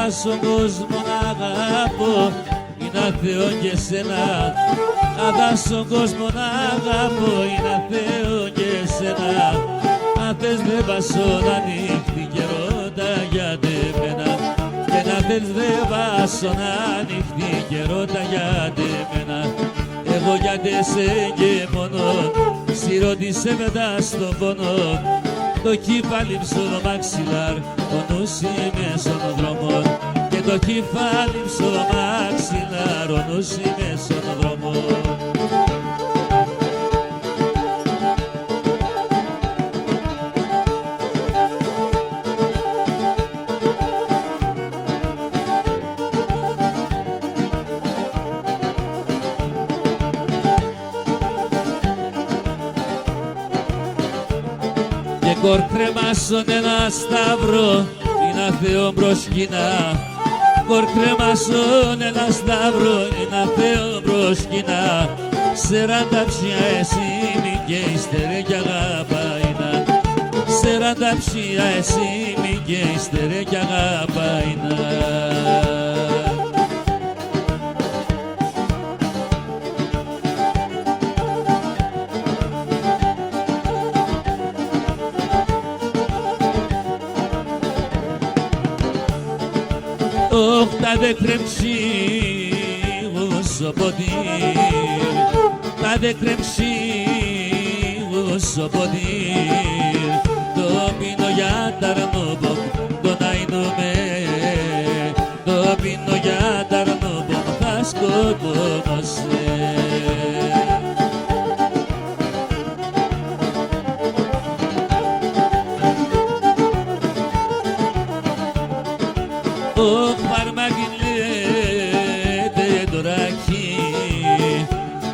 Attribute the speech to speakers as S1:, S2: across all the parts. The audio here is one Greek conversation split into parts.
S1: Άμα στον κόσμο να αγαπώ είναι αθέο και σένα. Άμα στον κόσμο να αγαπώ είναι αθέο και σένα. Αν θες δε βάσω να νύχτη και ρώτα για μένα. Και να θες δε βάσω να νύχτη και ρώτα για μένα. Εγώ γιατί σε και μόνο στη ρώτησε μετά στον πόνο. Το κεφάλι στο μαξιλάρ, ο νους είμαι στον δρόμο. Και το κεφάλι στο μαξιλάρ, ο νους είμαι στον δρόμο. Και κορκρέμασον ένα σταυρό είναι αθέο προσκυνά. Κορκρέμασον ένα σταυρό είναι αθέο προσκυνά. 40 ψιά εσύ μη και ύστερε κι αγαπάινα. 40 ψιά εσύ μη και ύστερε κι αγαπάινα. Τα δε κρεμψί όσο ποτήρ, τα δε κρεμψί όσο ποτήρ. Το πίνω για τα ρανόμπομ, το ναϊνούμε. Το πίνω για τα ρανόμπομ, θα σκοτώνω σε.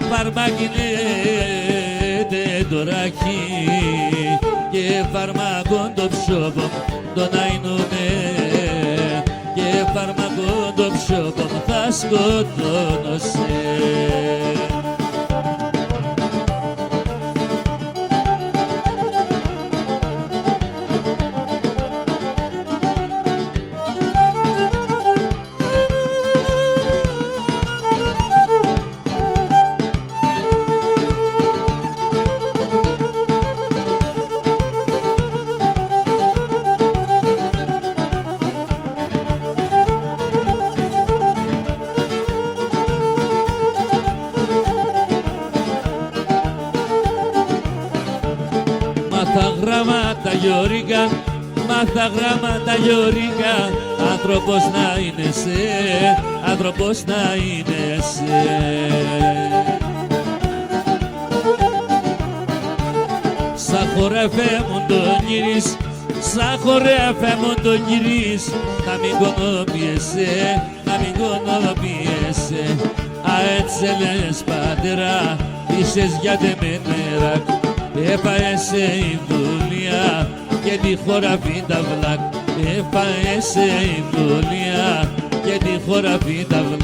S1: Φαρμακινέτε το ράκι και φαρμακόν το ψώπο το ναϊνούμε. Και φαρμακόν το ψώπο θα σκοτώνω σε. Γιώρικα, μάθα γράμματα γιώρικα. Άνθρωπος να είναι σε, άνθρωπος να είναι σε. Σαν χορεύε μου τον γυρίς, σαν χορεύε μου τον γυρίς. Να μην κονοποιέσαι, να μην κονοποιέσαι. Α, έτσι λες πατέρα, είσες για τεμενέρα. Έφαεσαι η δουλειά και τη χώρα βίντα βλάκ. Έφαεσαι η δουλειά και τη χώρα βίντα βλάκ.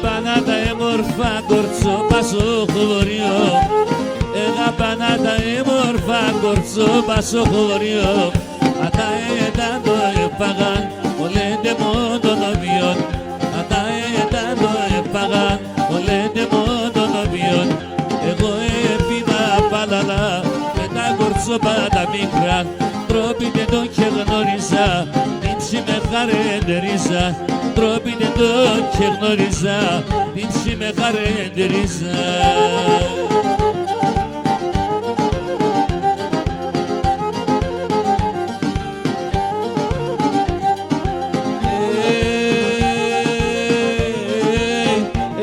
S1: Πανάτα έμορφα κορτσό πάσο χωριό. Αγαπάνα τα έμορφα κορτσό πάσο χωριό. Ατά ήταν το έφαγαν ολέντε μόνο των οβιών. Ατά ήταν το έφαγαν ολέντε μόνο των οβιών. Εγώ έπινα παλαλά με τα κορτσόπα τα μικρά. Τρόπινε τον και γνώριζα, νύψη με χαρεντερίζα. Τρόπινε τον και γνώριζα, νύψη με χαρεντερίζα.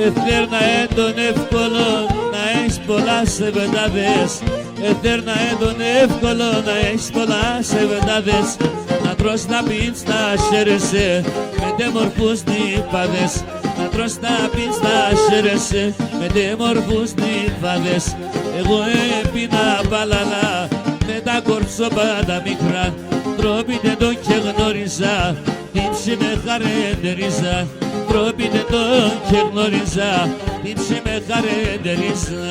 S1: Εφέρνα τον εύκολο να έχεις πολλά σεβεντάδες. Εφέρνα τον εύκολο να έχεις πολλά σεβεντάδες. Να τρως να πίνεις να χαίρεσαι με τεμορφούς νυφάδες. Να τρως να πίνεις να χαίρεσαι με τεμορφούς νυφάδες. Εγώ έπινα μπαλαλά με τα κορτσόπα τα μικρά. Τρόπιτε τον και γνώριζα, τύψη με χαρεντερίζα. Τρόπιτε τον και γνώριζα, τύψη με χαρεντερίζα.